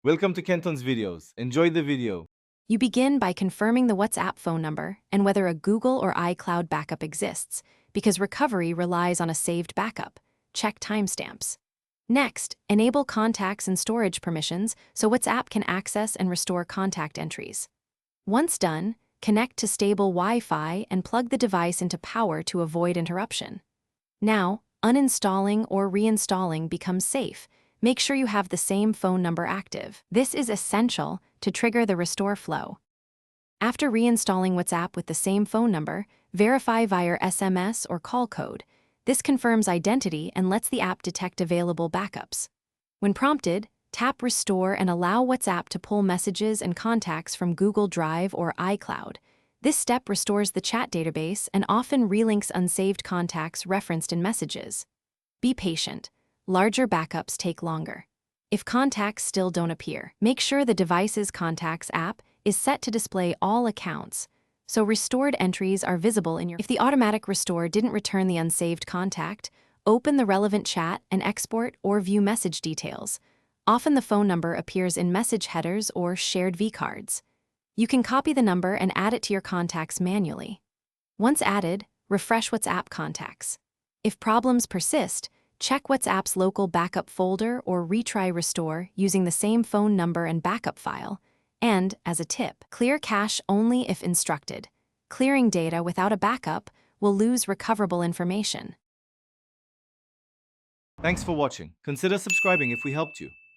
Welcome to Kenton's videos. Enjoy the video. You begin by confirming the WhatsApp phone number and whether a Google or iCloud backup exists, because recovery relies on a saved backup. Check timestamps. Next, enable contacts and storage permissions so WhatsApp can access and restore contact entries. Once done, connect to stable Wi-Fi and plug the device into power to avoid interruption. Now, uninstalling or reinstalling becomes safe. Make sure you have the same phone number active. This is essential to trigger the restore flow. After reinstalling WhatsApp with the same phone number, verify via SMS or call code. This confirms identity and lets the app detect available backups. When prompted, tap Restore and allow WhatsApp to pull messages and contacts from Google Drive or iCloud. This step restores the chat database and often relinks unsaved contacts referenced in messages. Be patient. Larger backups take longer. If contacts still don't appear, make sure the device's Contacts app is set to display all accounts, so restored entries are visible in your. If the automatic restore didn't return the unsaved contact, open the relevant chat and export or view message details. Often the phone number appears in message headers or shared vCards. You can copy the number and add it to your contacts manually. Once added, refresh WhatsApp contacts. If problems persist, check WhatsApp's local backup folder or retry restore using the same phone number and backup file. And, as a tip, clear cache only if instructed. Clearing data without a backup will lose recoverable information. Thanks for watching. Consider subscribing if we helped you.